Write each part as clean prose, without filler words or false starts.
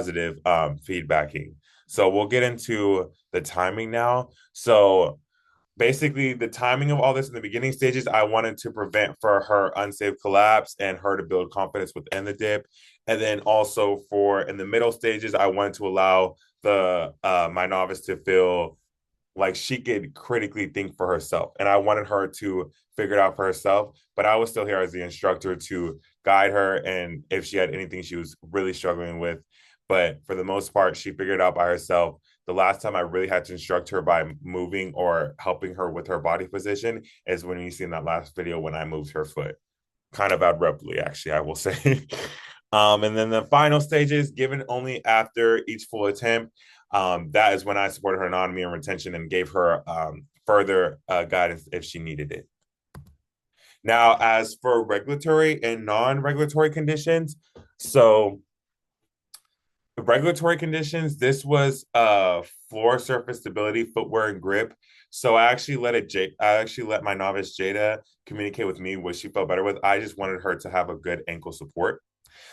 positive feedbacking. So we'll get into the timing now. So basically, the timing of all this in the beginning stages, I wanted to prevent for her unsafe collapse and her to build confidence within the dip. And then also for in the middle stages, I wanted to allow the my novice to feel like she could critically think for herself. And I wanted her to figure it out for herself, but I was still here as the instructor to guide her and if she had anything she was really struggling with. But for the most part, she figured it out by herself. The last time I really had to instruct her by moving or helping her with her body position is when you see in that last video when I moved her foot. Kind of abruptly, actually, I will say. And then the final stages, given only after each full attempt, that is when I supported her anatomy and retention and gave her further guidance if she needed it. Now, as for regulatory and non-regulatory conditions, so regulatory conditions, this was floor surface stability, footwear, and grip. So I actually let my novice Jada communicate with me what she felt better with. I just wanted her to have a good ankle support.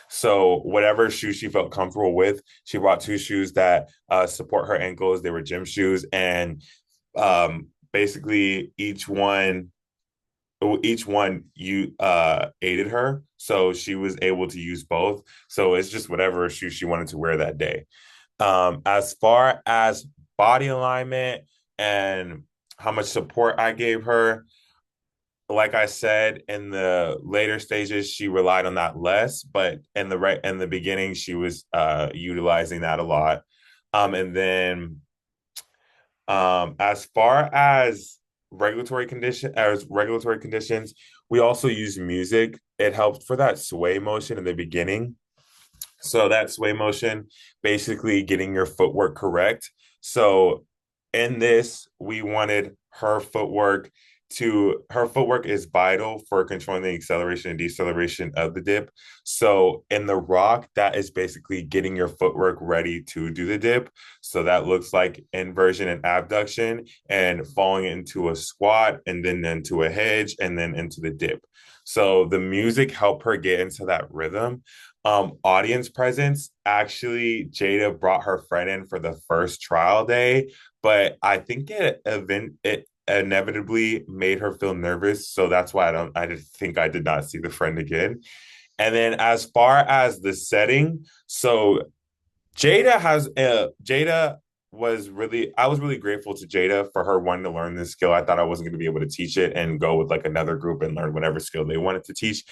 So whatever shoe she felt comfortable with, she brought two shoes that support her ankles. They were gym shoes, and basically each one you aided her, so she was able to use both. So it's just whatever shoe she wanted to wear that day. As far as body alignment and how much support I gave her, like I said, in the later stages, she relied on that less, but in the beginning, she was utilizing that a lot. And then as far as regulatory conditions, we also use music. It helped for that sway motion in the beginning. So that sway motion, basically getting your footwork correct. So in this, we wanted her footwork is vital for controlling the acceleration and deceleration of the dip. So in the rock, that is basically getting your footwork ready to do the dip. So that looks like inversion and abduction and falling into a squat and then into a hedge and then into the dip. So the music helped her get into that rhythm. Audience presence. Actually, Jada brought her friend in for the first trial day, but I think it inevitably made her feel nervous. So that's why I just think I did not see the friend again. And then as far as the setting, so Jada I was really grateful to Jada for her wanting to learn this skill. I thought I wasn't going to be able to teach it and go with like another group and learn whatever skill they wanted to teach.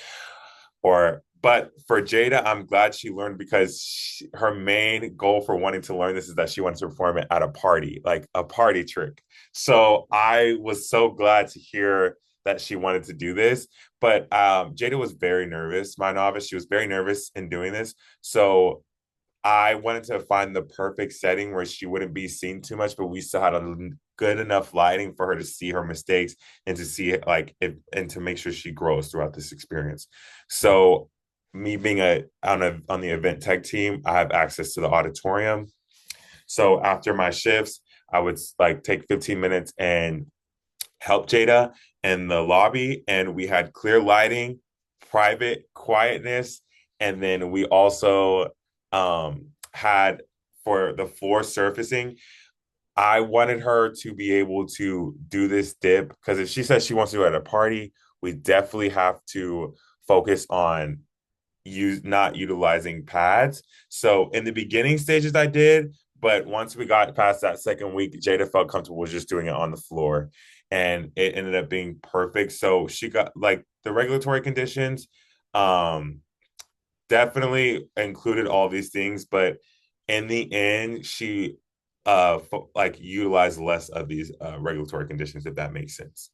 But for Jada, I'm glad she learned because her main goal for wanting to learn this is that she wants to perform it at a party, like a party trick. So I was so glad to hear that she wanted to do this. But Jada was very nervous, my novice. She was very nervous in doing this. So I wanted to find the perfect setting where she wouldn't be seen too much, but we still had a good enough lighting for her to see her mistakes and to see it and to make sure she grows throughout this experience. So me being on the event tech team, I have access to the auditorium. So after my shifts, I would like take 15 minutes and help Jada in the lobby, and we had clear lighting, private quietness, and then we also had for the floor surfacing. I wanted her to be able to do this dip because if she says she wants to do it at a party, we definitely have to focus on not utilizing pads. So in the beginning stages, I did, but once we got past that second week, Jada felt comfortable with just doing it on the floor, and it ended up being perfect. So she got like the regulatory conditions, um, definitely included all these things, but in the end, she like utilized less of these regulatory conditions, if that makes sense.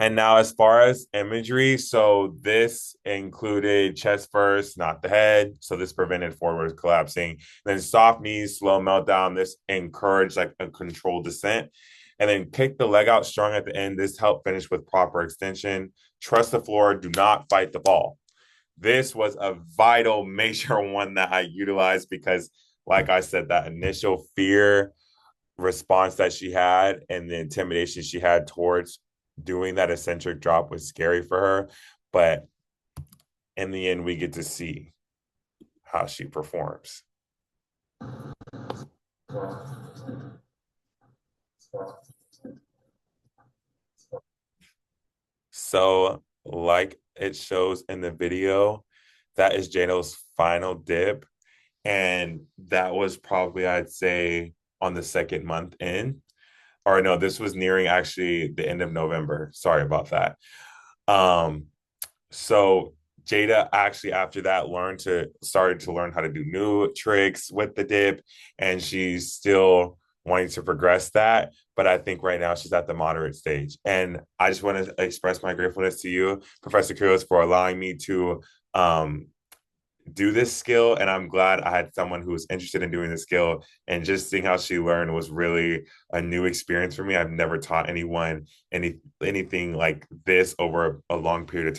And now, as far as imagery, so this included chest first, not the head. So this prevented forward collapsing. Then soft knees, slow meltdown. This encouraged like a controlled descent. And then kick the leg out strong at the end. This helped finish with proper extension. Trust the floor. Do not fight the ball. This was a vital major one that I utilized because, like I said, that initial fear response that she had and the intimidation she had towards doing that eccentric drop was scary for her. But in the end, we get to see how she performs. So, like it shows in the video, that is Jano's final dip. And that was probably, I'd say, on the second month in. Or no, this was nearing actually the end of November. Sorry about that. Um, so Jada actually after that learned to started to learn how to do new tricks with the dip, and she's still wanting to progress that. But I think right now she's at the moderate stage. And I just want to express my gratefulness to you, Professor Krios, for allowing me to um, do this skill. And I'm glad I had someone who was interested in doing the skill. And just seeing how she learned was really a new experience for me. I've never taught anyone anything like this over a long period of time.